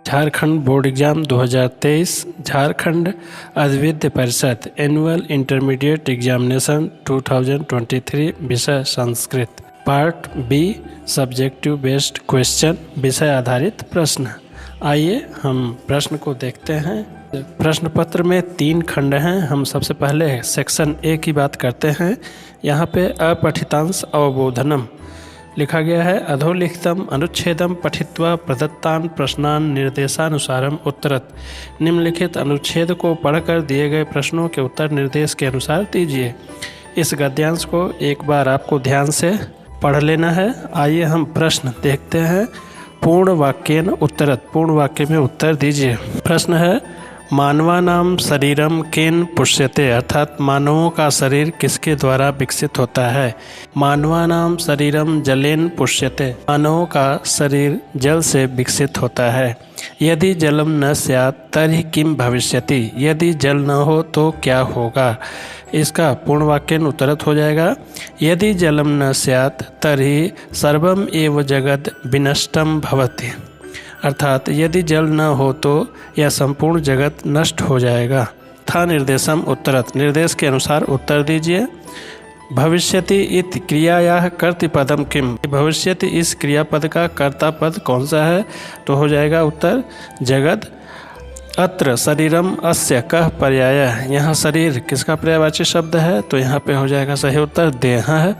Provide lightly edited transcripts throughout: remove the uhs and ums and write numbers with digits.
Jharkhand board exam 2023 Jharkhand अद्वितीय परिषद annual intermediate examination 2023 विषय Sanskrit part be subjective based question विषय आधारित प्रश्न। आइए हम प्रश्न को देखते हैं। प्रश्न पत्र में 3 खंड हैं। हम सबसे पहले सेक्शन ए की बात करते हैं। यहाँ पे अपठितांश अवबोधनम लिखा गया है। अधोलिखितम अनुच्छेदम पठित्वा प्रदत्तान प्रश्नान निर्देशानुसारम उत्तरत। निम्नलिखित अनुच्छेद को पढ़कर दिए गए प्रश्नों के उत्तर निर्देश के अनुसार दीजिए। इस गद्यांश को एक बार आपको ध्यान से पढ़ लेना है। आइए हम प्रश्न देखते हैं। पूर्ण वाक्येन उत्तरत, पूर्ण वाक्य में उत्तर दीजिए। प्रश्न है मानवानाम शरीरम केन पुष्यते, अर्थात मानवों का शरीर किसके द्वारा विकसित होता है। मानवानाम शरीरम जलेन पुष्यते, मानवों का शरीर जल से विकसित होता है। यदि जलम न स्यात् तर्हि किम भविष्यति, यदि जल न हो तो क्या होगा। इसका पूर्ण वाक्यन उत्तरत हो जाएगा यदि जलम न स्यात् तर्हि सर्वम एव जगत् विनष्टम भवति, अर्थात यदि जल न हो तो यह संपूर्ण जगत नष्ट हो जाएगा। था निर्देशम उत्तरत, निर्देश के अनुसार उत्तर दीजिए। भविष्यति इति क्रियायाः कर्तृपदम किम, भविष्यति इस क्रियापद का कर्ता पद कौन सा है, तो हो जाएगा उत्तर जगत। अत्र शरीरम अस्य कः पर्यायः, यहाँ शरीर किसका पर्यायवाची शब्द है, तो यहाँ पे हो जाएगा सही उत्तर देह है।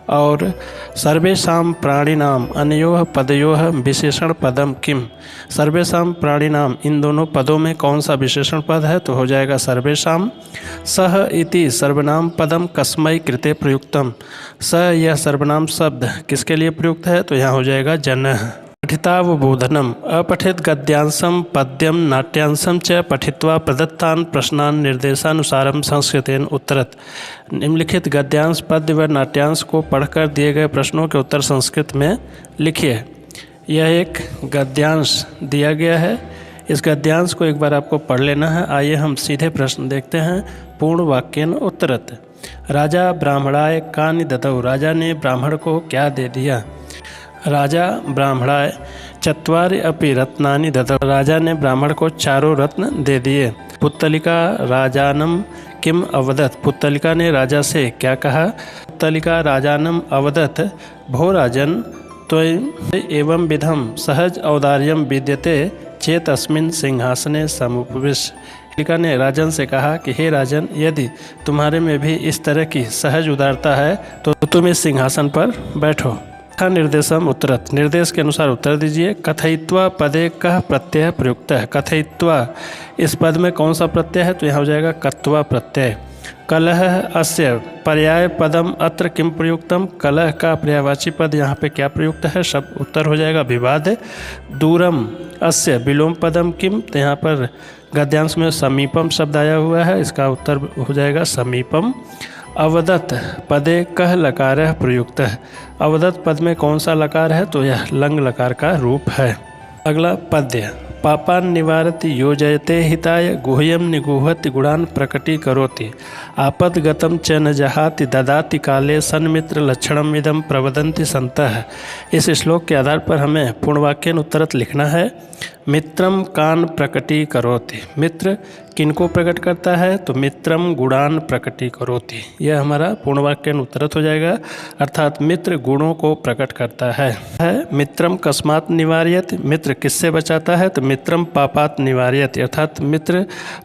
और सर्वेषां प्राणिनाम अनयोः पदयोः विशेषण पदम किम, सर्वेषां प्राणिनाम इन दोनों पदों में कौन सा विशेषण पद है, तो हो जाएगा सर्वेषां। सह इति सर्वनाम पदम कस्मै कृते प्रयुक्तम, स यह सर्वनाम शब्द किसके लिए प्रयुक्त है, तो यहाँ हो जाएगा जनः। पठितावबोधनम, अपठित गद्यांशम पद्यम नाट्यांशम च पठित्वा प्रदत्तान प्रश्नान निर्देशानुसारम संस्कृतेन उत्तरत। निम्नलिखित गद्यांश पद्य व नाट्यांश को पढ़कर दिए गए प्रश्नों के उत्तर संस्कृत में लिखिए। यह एक गद्यांश दिया गया है। इस गद्यांश को एक बार आपको पढ़ लेना है। आइए हम सीधे प्रश्न देखते हैं। पूर्ण वाक्येन उत्तरत। राजा ब्राह्मणाय कानि ददौ, राजा ने ब्राह्मण को क्या दे दिया। राजा ब्राह्मणाय चत्वारि अपि रत्नानि ददौ, राजा ने ब्राह्मण को 4 रत्न दे दिए। पुत्तलिका राजानम किम अवदत, पुत्तलिका ने राजा से क्या कहा। पुत्तलिका राजानम अवदत भो राजन त्वं एवं विधम सहज औदार्यम विद्यते चेत अस्मिन् सिंहासने समुपविश, पुत्तलिका ने राजन से कहा कि हे राजन, यदि तुम्हारे में भी इस तरह की सहज उदारता है तो तुम इस सिंहासन पर बैठो। था निर्देशम उत्तरत, निर्देश के अनुसार उत्तर दीजिए। कथयित्वा पदे कः प्रत्यय प्रयुक्त है, कथयित्वा इस पद में कौन सा प्रत्यय है, तो यहाँ हो जाएगा कत्वा प्रत्यय। कलह अस्य पर्याय पदम अत्र किम प्रयुक्तम, कलह का पर्यायवाची पद यहाँ पे क्या प्रयुक्त है, शब्द उत्तर हो जाएगा विवाद। दूरम अस्य विलोम पदम किम, तो यहाँ पर गद्यांश में समीपम शब्द आया हुआ है, इसका उत्तर हो जाएगा समीपम। अवदत पदे कह लकार प्रयुक्त है, अवदत पद में कौन सा लकार है, तो यह लंग लकार का रूप है। अगला पद्य। पापान निवारति योजयते हिताय गुह्यम निगूहति गुणान प्रकटीकरोति आपदगतम च न जहाति ददाति काले सन्मित्र लक्षणम इदम प्रवदन्ति संतः। इस श्लोक के आधार पर हमें पूर्णवाक्यन उत्तरत लिखना है। मित्रम कान प्रकटीकरोति, मित्र किनको प्रकट करता है, तो मित्रम गुणान प्रकटीकरोति, यह हमारा पूर्णवाक्यन उत्तरत हो जाएगा। अर्थात मित्र गुणों को प्रकट करता है। मित्रम कस्मात् निवार्यति, मित्र किससे बचाता है, तो मित्रम पापात् निवार्यति, अर्थात मित्र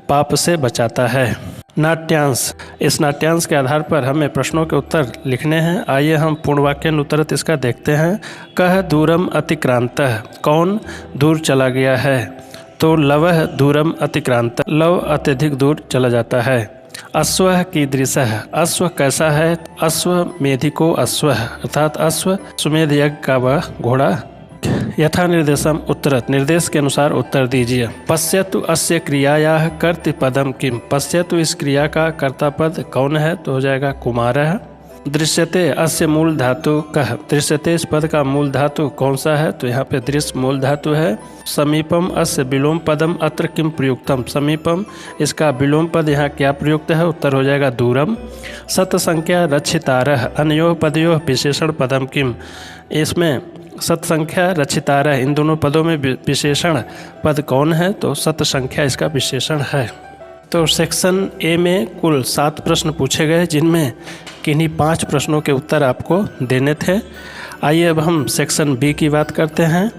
पाप से बचाता है। नाट्यांश, इस नाट्यांश के आधार पर हमें प्रश्नों के उत्तर लिखने हैं। आइए हम पूर्णवाक्यन उत्तरत इसका देखते हैं। कह दूरम अतिक्रांतः, कौन दूर चला गया है, तो लवः दूरम अतिक्रांत, लव अत्यधिक दूर चला जाता है। अश्व कीदृशः, अश्व कैसा है, अश्व मेधिको अश्व, अर्थात अश्व सुमेध यज्ञ का वह घोड़ा। यथा निर्देशम उत्तरत, निर्देश के अनुसार उत्तर दीजिए। पश्यतु अस्य क्रियायाः कर्तृपदम किम, पश्यतु इस क्रिया का कर्ता पद कौन है, तो हो जाएगा कुमारः। दृश्यते अस्य मूल धातु कः, दृश्यते इस पद का मूल धातु कौन सा है, तो यहाँ पे दृश्य मूल धातु है। समीपम अस्य विलोम पदम अत्र किम प्रयुक्तम, समीपम इसका विलोम पद यहाँ क्या प्रयुक्त है, उत्तर हो जाएगा दूरम। सत संख्या रक्षितारः अनयोः पदयोः विशेषण पदम किम, इसमें सत्संख्या रचितारः, इन दोनों पदों में विशेषण पद कौन है? तो सत्संख्या इसका विशेषण है। तो सेक्शन ए में कुल 7 प्रश्न पूछे गए, जिनमें किन्हीं 5 प्रश्नों के उत्तर आपको देने थे। आइए अब हम सेक्शन बी की बात करते हैं।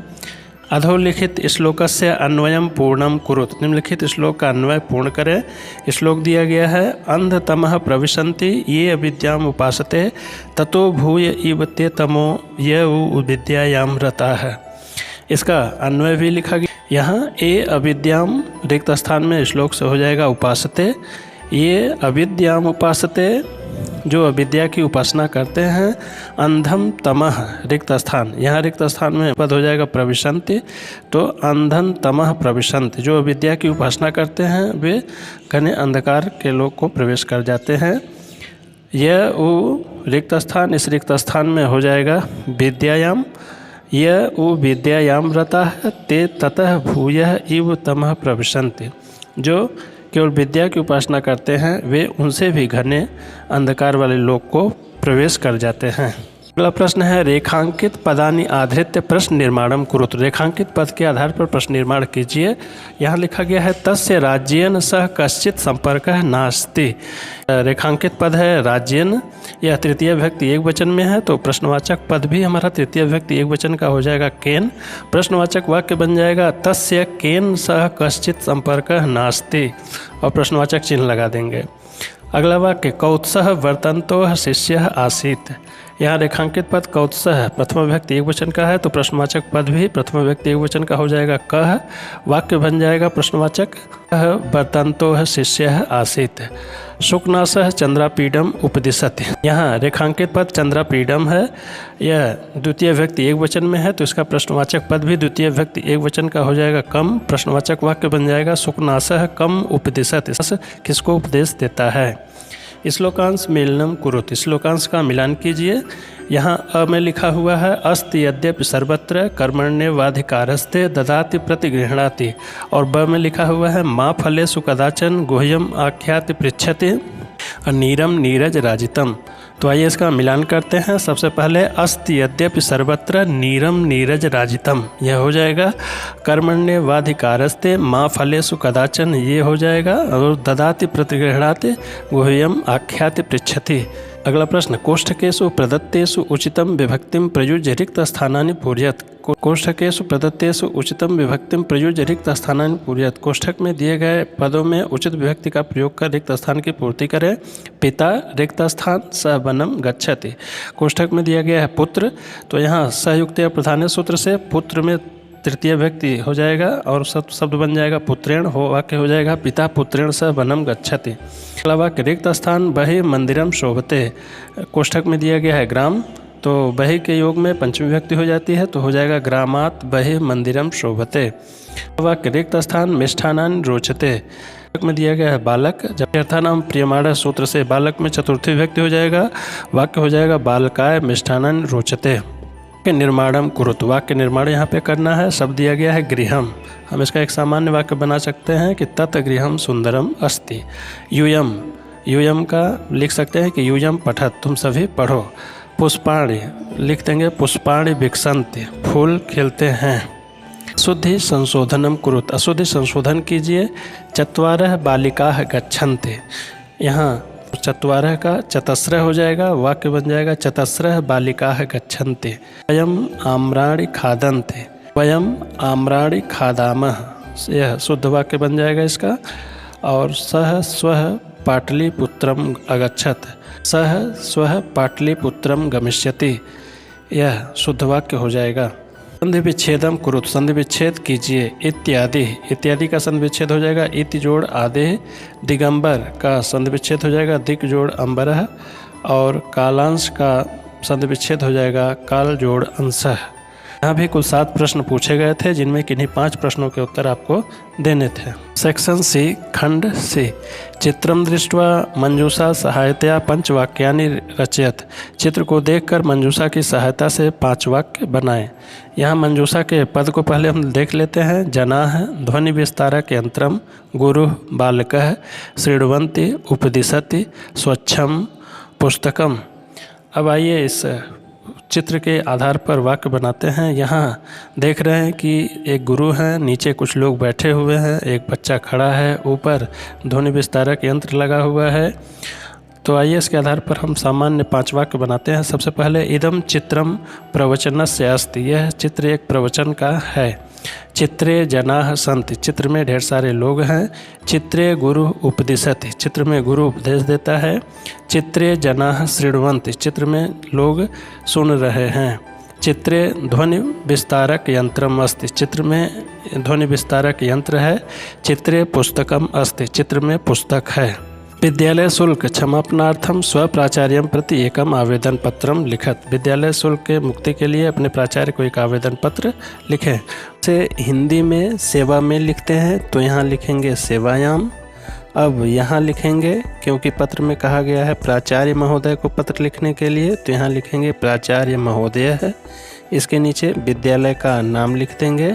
अधोलिखित श्लोकस्य अन्वयम पूर्णम कुरुत, निम्नलिखित श्लोक का अन्वय पूर्ण करें। श्लोक दिया गया है, अंधतमः प्रविशन्ति ये अविद्याम उपासते ततो भूय इव ते तमो ये विद्यायाम रताः। इसका अन्वय भी लिखा गया यहाँ, ए अविद्याम रिक्त स्थान में श्लोक से हो जाएगा उपासते, ये अविद्याम उपासते जो अविद्या की उपासना करते हैं, अंधम तमह रिक्त स्थान, यहाँ रिक्त स्थान में पद हो जाएगा प्रविशन्ति, तो अंधन तमह प्रविशन्ति, जो अविद्या की उपासना करते हैं वे घने अंधकार के लोक को प्रवेश कर जाते हैं। यह वो रिक्त स्थान, इस रिक्त स्थान में हो जाएगा विद्यायाम, यह वो विद्यायाम रता है, ते ततः भूयः इव तमः प्रविशन्ति, जो केवल विद्या की उपासना करते हैं वे उनसे भी घने अंधकार वाले लोक को प्रवेश कर जाते हैं। अगला प्रश्न है, रेखांकित पदानि आधृत्य प्रश्न निर्माणम कुरुत, रेखांकित पद के आधार पर प्रश्न निर्माण कीजिए। यहाँ लिखा गया है, तस्य राज्येन सह कश्चित संपर्कः नास्ति। रेखांकित पद है राज्येन, यह तृतीय विभक्ति एक वचन में है, तो प्रश्नवाचक पद भी हमारा तृतीय विभक्ति एक वचन का हो जाएगा केन। प्रश्नवाचक वाक्य बन जाएगा, तस्य केन सह कश्चित संपर्कः नास्ति, और प्रश्नवाचक चिन्ह लगा देंगे। अगला वाक्य, कौत्सः वर्तन्तो शिष्यः आसीत्, यहाँ रेखांकित पद कौत्सः प्रथम विभक्ति एक वचन का है, तो प्रश्नवाचक पद भी प्रथम विभक्ति एक वचन का हो जाएगा कः, वाक्य बन जाएगा प्रश्नवाचक कः वर्तन्तो शिष्यः आसीत्। शुकनासः चंद्रापीडम उपदिशति, यहाँ रेखांकित पद चंद्रापीडम है, यह द्वितीय विभक्ति एक वचन में है, तो इसका प्रश्नवाचक पद भी द्वितीय विभक्ति एक वचन का हो जाएगा कम, प्रश्नवाचक वाक्य बन जाएगा शुकनासः कम उपदिशति, किसको उपदेश देता है। श्लोकांश मेलनम कुरुत, श्लोकांश का मिलान कीजिए। यहाँ अ में लिखा हुआ है, अस्ति यद्यपि सर्वत्र कर्मण्यवाधिकारस्ते ददाति प्रतिगृह्णाति, और ब में लिखा हुआ है, मा फलेषु कदाचन गुह्यम आख्याति पृच्छति नीरम नीरज राजितम। तो आइए इसका मिलान करते हैं। सबसे पहले अस्ति यद्यपि सर्वत्र नीरम नीरज राजितम, यह हो जाएगा कर्मण्यवाधिकारस्ते मा फलेषु कदाचन, ये हो जाएगा, और ददाति प्रतिगृह्णाति गुह्यम आख्याति पृच्छति। अगला प्रश्न, कोष्ठकेषु प्रदत्तेषु उचितम विभक्तिम प्रयुज्य रिक्त स्थानानि पूरयत, कोष्ठकेषु प्रदत्तेषु उचितम विभक्तिम प्रयुज्य रिक्त स्थानानि पूरयत, कोष्ठक में दिए गए पदों में उचित विभक्ति का प्रयोग कर रिक्त स्थान की पूर्ति करें। पिता रिक्त स्थान स वनम गच्छति, कोष्ठक में दिया गया है पुत्र, तो यहाँ सहयुक्त प्रधान सूत्र से पुत्र में तृतीय व्यक्ति हो जाएगा और शब्द बन जाएगा पुत्रेण, हो वाक्य हो जाएगा पिता पुत्रेण स वनम गच्छति। अगला वाक्य, रिक्त स्थान बहि मंदिरम शोभते, कोष्ठक में दिया गया है ग्राम, तो बहि के योग में पंचमी विभक्ति हो जाती है, तो हो जाएगा ग्रामात् बहि मंदिरम शोभते। वाक्य, रिक्त स्थान मिष्ठानानि रोचते, में दिया गया है बालक, जब अर्थानाम प्रियमाण सूत्र से बालक में चतुर्थी विभक्ति हो जाएगा, वाक्य हो जाएगा बालकाय मिष्ठानानि रोचते। निर्माणम कुरुत, वाक्य निर्माण यहाँ पे करना है। शब्द दिया गया है गृहम, हम इसका एक सामान्य वाक्य बना सकते हैं कि तत् गृहम सुंदरम अस्ति। यूयम, यूयम का लिख सकते हैं कि यूयम पठत, तुम सभी पढ़ो। पुष्पाणि लिख देंगे पुष्पाणि विकसन्ति, फूल खिलते हैं। अशुद्धि संशोधनम कुरुत, अशुद्धि संशोधन कीजिए। चत्वारः बालिकाः गच्छन्ति, यहाँ चत्वारः का चतस्रः हो जाएगा, वाक्य बन जाएगा चतस्रः बालिकाः गच्छन्ति। वयम आम्राणि खादन्ति, वयम आम्राणि खादामः, यह शुद्ध वाक्य बन जाएगा इसका। और सह स्वः पाटलिपुत्रम अगच्छत, सह स्वः पाटलिपुत्रम गमिष्यति, यह शुद्ध वाक्य हो जाएगा। संधि विच्छेदम कुरुत, संधि विच्छेद कीजिए। इत्यादि, इत्यादि का संधि विच्छेद हो जाएगा इति जोड़ आदे। दिगंबर का संधि विच्छेद हो जाएगा दिक् जोड़ अंबरः, और कालांश का संधि विच्छेद हो जाएगा काल जोड़ अंशः। यहाँ भी कुल 7 प्रश्न पूछे गए थे, जिनमें किन्हीं 5 प्रश्नों के उत्तर आपको देने थे। सेक्शन सी, खंड सी, चित्रम दृष्ट्वा मंजूषा सहायतया 5 वाक्यानि रचयत, चित्र को देखकर मंजूषा की सहायता से 5 वाक्य बनाएं। यहाँ मंजूषा के पद को पहले हम देख लेते हैं। जनाः ध्वनि विस्तारक यंत्रम, गुरु बालकः, शृण्वन्ति उपदिशति, स्वच्छम पुस्तकम। अब आइए इस चित्र के आधार पर वाक्य बनाते हैं। यहाँ देख रहे हैं कि एक गुरु हैं, नीचे कुछ लोग बैठे हुए हैं, एक बच्चा खड़ा है, ऊपर ध्वनि विस्तारक यंत्र लगा हुआ है। तो आइए इसके आधार पर हम सामान्य 5 वाक्य बनाते हैं। सबसे पहले इदम चित्रम प्रवचनस्य अस्ति, यह चित्र एक प्रवचन का है। चित्रे जनाः सन्ति, चित्र में ढेर सारे लोग हैं। चित्रे गुरु उपदिशति, चित्र में गुरु उपदेश देता है। चित्रे जनाः शृण्वन्ति, चित्र में लोग सुन रहे हैं। चित्रे ध्वनि विस्तारक यंत्रम अस्ति, चित्र में ध्वनि विस्तारक यंत्र है। चित्रे पुस्तकम अस्ति, चित्र में पुस्तक है। विद्यालय शुल्क क्षमापनार्थम स्वप्राचार्यम प्रति एकम आवेदन पत्रम लिखत, विद्यालय शुल्क के मुक्ति के लिए अपने प्राचार्य को एक आवेदन पत्र लिखें। से हिंदी में सेवा में लिखते हैं तो यहाँ लिखेंगे सेवायाम। अब यहाँ लिखेंगे, क्योंकि पत्र में कहा गया है प्राचार्य महोदय को पत्र लिखने के लिए, तो यहाँ लिखेंगे प्राचार्य महोदय है। इसके नीचे विद्यालय का नाम लिख देंगे।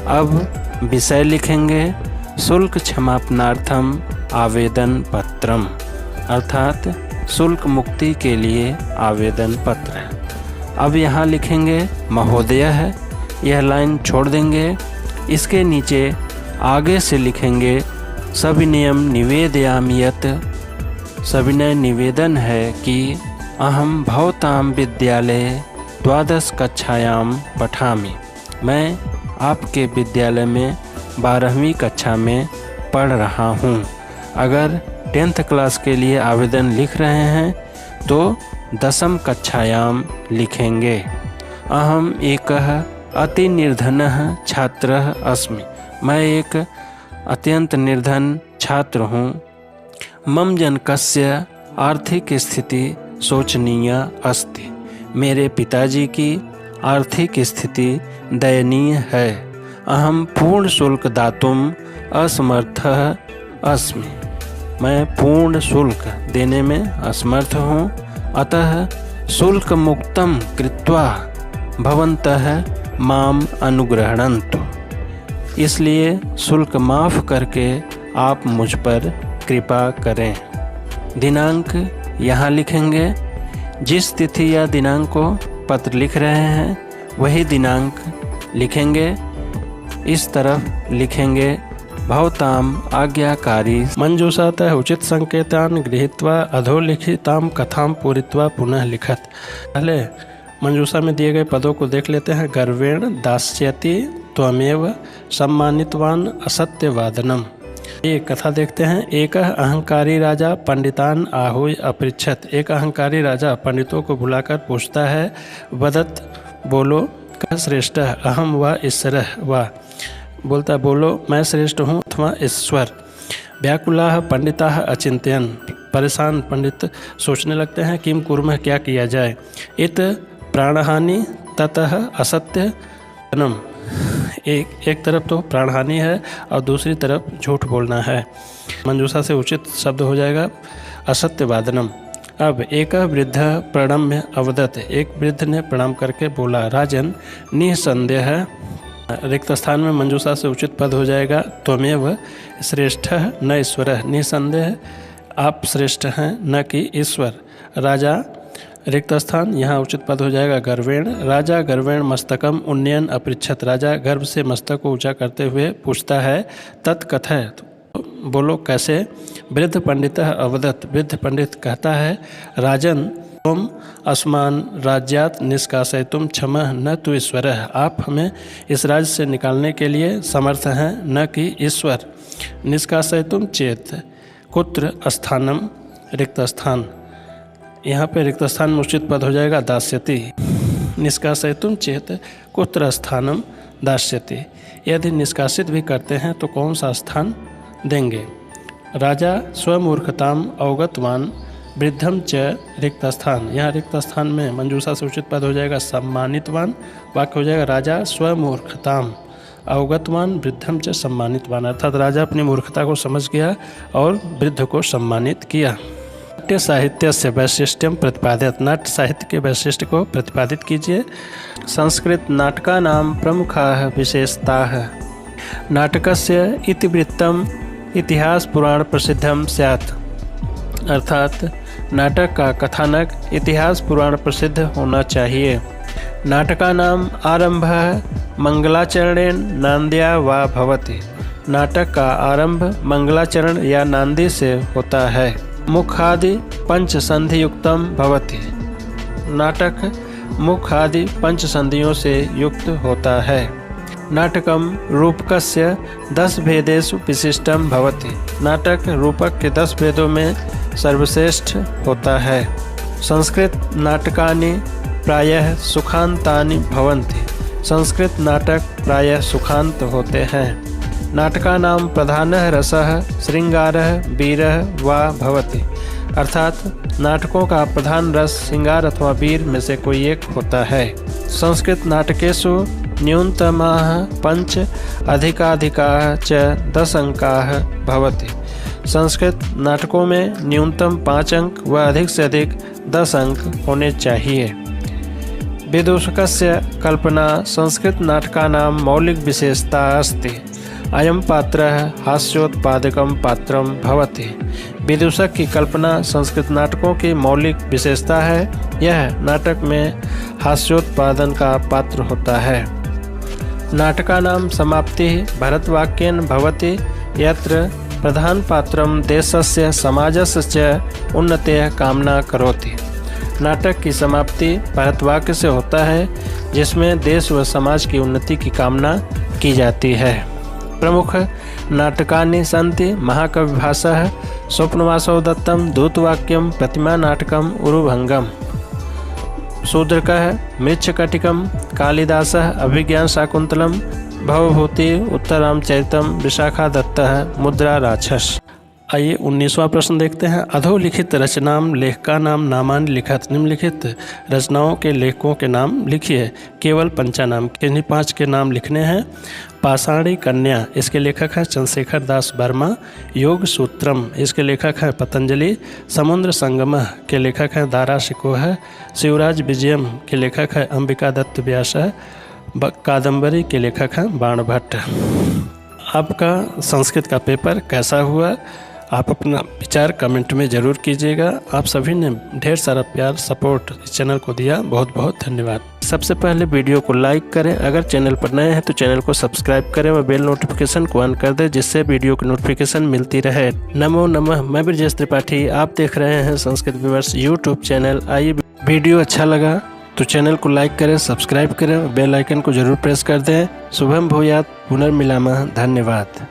अब विषय लिखेंगे शुल्क क्षमापनार्थम आवेदन पत्रम, अर्थात शुल्क मुक्ति के लिए आवेदन पत्र। अब यहाँ लिखेंगे महोदय है, यह लाइन छोड़ देंगे। इसके नीचे आगे से लिखेंगे सविनयम निवेदयामि यत्, सविनय निवेदन है कि अहम भवतां विद्यालये 12 कक्षायां पठामि, मैं आपके विद्यालय में 12वीं कक्षा में पढ़ रहा हूँ। अगर 10th क्लास के लिए आवेदन लिख रहे हैं तो 10वीं कक्षायां लिखेंगे। अहम एकः अति निर्धनः छात्रः अस्मि, मैं एक अत्यंत निर्धन छात्र हूँ। मम जनकस्य आर्थिक स्थिति शोचनीय अस्ति, मेरे पिताजी की आर्थिक स्थिति दयनीय है। अहम पूर्ण शुल्क दातुम असमर्थः अस्मि, मैं पूर्ण शुल्क देने में असमर्थ हूँ। अतः शुल्क मुक्तम कृत्वा भवन्तः माम अनुग्रहणन्तु, इसलिए शुल्क माफ़ करके आप मुझ पर कृपा करें। दिनांक यहाँ लिखेंगे, जिस तिथि या दिनांक को पत्र लिख रहे हैं वही दिनांक लिखेंगे। इस तरफ लिखेंगे भवताम आज्ञाकारी मंजूषातः उचित संकेतान गृहीत्वा अधोलिखिताम कथाम पूरित्वा पुनः लिखत। पहले मंजूषा में दिए गए पदों को देख लेते हैं। गर्वेण दास्यति त्वमेव सम्मानितवान असत्यवादनम, ये कथा देखते हैं। एक अहंकारी राजा पंडितान आहूय अपृच्छत, एक अहंकारी राजा पंडितों को बुलाकर पूछता है, वदत बोलो कः श्रेष्ठ अहम व ईश्वरः व, बोलता बोलो मैं श्रेष्ठ हूँ अथवा ईश्वर। व्याकुलाः पंडिताः अचिंत्यन, परेशान पंडित सोचने लगते हैं किम कुर्मः, क्या किया जाए। इत प्राणहानि ततः असत्य जन्म, एक तरफ तो प्राणहानि है और दूसरी तरफ झूठ बोलना है। मंजूषा से उचित शब्द हो जाएगा असत्य वादनम। अब एक वृद्ध प्रणम्य अवदत, एक वृद्ध ने प्रणाम करके बोला, राजन निसंदेह, रिक्त स्थान में मंजूषा से उचित पद हो जाएगा त्वमेव श्रेष्ठः न ईश्वरः, निसंदेह आप श्रेष्ठ हैं न कि ईश्वर। राजा रिक्त स्थान, यहाँ उचित पद हो जाएगा गर्वेण, राजा गर्वेण मस्तकम उन्नयन अपृच्छत, राजा गर्भ से मस्तक को ऊंचा करते हुए पूछता है, तत्कथय बोलो कैसे। वृद्ध पंडितः अवदत, वृद्ध पंडित कहता है, राजन तुम अस्मान राज्यात निष्कासयितुम क्षमः न तु ईश्वरः, आप हमें इस राज्य से निकालने के लिए समर्थ हैं न कि ईश्वर। निष्कासयितुम चेत कुत्र स्थानम, रिक्त स्थान, यहाँ पे रिक्त स्थान में उचित पद हो जाएगा दास्यति। निष्कासयितुम चेत कुत्र स्थानम दास्यति, यदि निष्कासित भी करते हैं तो कौन सा स्थान देंगे। राजा स्वमूर्खताम अवगतवान वृद्धम च रिक्त स्थान, यहाँ रिक्त स्थान में मंजूषा से उचित पद हो जाएगा सम्मानितवान। वाक्य हो जाएगा राजा स्वमूर्खताम अवगतवान वृद्धम च सम्मानितवान, अर्थात राजा अपनी मूर्खता को समझ गया और वृद्ध को सम्मानित किया। नाट्य साहित्य से वैशिष्ट्यम प्रतिपादित, नाट्य साहित्य के वैशिष्ट्य को प्रतिपादित कीजिए। संस्कृत नाटकानां प्रमुखाः विशेषताः, नाटकस्य इतिवृत्तम इतिहास पुराण प्रसिद्धम स्यात्, अर्थात नाटक का कथानक इतिहास पुराण प्रसिद्ध होना चाहिए। नाटकानाम आरंभः मंगलाचरणेन नांद्या वा भवति। नाटक का आरंभ मंगलाचरण या नांदी से होता है। मुखादि पंच संधि युक्तम भवति। नाटक मुख आदि पंच संधियों से युक्त होता है। नाटकम रूपकस्य 10 भेदेषु विशिष्टम भवति। नाटक रूपक के 10 भेदों में सर्वश्रेष्ठ होता है। संस्कृत नाटकानि प्रायः सुखांतानि भवन्ति। संस्कृत नाटक प्रायः सुखांत होते हैं। नाटकानां प्रधानः रसः श्रृंगारः वीरः वा भवति। अर्थात नाटकों का प्रधान रस श्रृंगार अथवा वीर में से कोई एक होता है। संस्कृत नाटकेषु न्यूनतमाः 5 अधिकाधिकाः च 10 अंकाः भवति। संस्कृत नाटकों में न्यूनतम 5 अंक व अधिक से अधिक 10 अंक होने चाहिए। विदूषकस्य कल्पना संस्कृत नाटकानां मौलिक विशेषता अस्ति। अयं पात्रः हास्योत्पादकं पात्रं भवति। विदूषक की कल्पना संस्कृत नाटकों की मौलिक विशेषता है। यह नाटक में हास्योत्पादन का पात्र होता है। नाटकानां समाप्तिः भरतवाक्येन भवति यत्र प्रधान पात्रं देशस्य समाजस्य च उन्नतेः कामना करोति। नाटक की समाप्ति भरतवाक्य से होता है जिसमें देश व समाज की उन्नति की कामना की जाती है। प्रमुख नाटकानि सन्ति महाकविभासः स्वप्नवासव दत्तं दूतवाक्यं प्रतिमा नाटकम उरुभंगम शूद्रकः मृच्छकटिकं कालिदासः अभिज्ञान शाकुंतलम भवभूति उत्तरामचरितम विशाखा दत्तः मुद्रा राक्षस। आइए 19वां प्रश्न देखते हैं। अधोलिखित रचनाम लेखकानाम नामानि लिखत। निम्नलिखित रचनाओं के लेखकों के नाम लिखिए। केवल पंचानाम, किन्हीं 5 के नाम लिखने हैं। पाषाणी कन्या, इसके लेखक हैं चंद्रशेखर दास वर्मा। योग सूत्रम, इसके लेखक हैं पतंजलि। समुद्र संगमः के लेखक हैं दारा शिकोह। शिवराज विजयम के लेखक हैं अंबिका दत्त व्यास। कादम्बरी के लेखक हैं बाणभट्ट। आपका संस्कृत का पेपर कैसा हुआ? आप अपना विचार कमेंट में ज़रूर कीजिएगा। आप सभी ने ढेर सारा प्यार सपोर्ट इस चैनल को दिया, बहुत बहुत धन्यवाद। सबसे पहले वीडियो को लाइक करें, अगर चैनल पर नए हैं तो चैनल को सब्सक्राइब करें व बेल नोटिफिकेशन को ऑन कर दें जिससे वीडियो की नोटिफिकेशन मिलती रहे। नमो नमः, मैं ब्रजेश त्रिपाठी, आप देख रहे हैं संस्कृत व्यूअर्स यूट्यूब चैनल। आइए, वीडियो अच्छा लगा तो चैनल को लाइक करें, सब्सक्राइब करें, बेल आइकन को जरूर प्रेस कर दें। शुभम भूयात्, पुनर्मिलामः। धन्यवाद।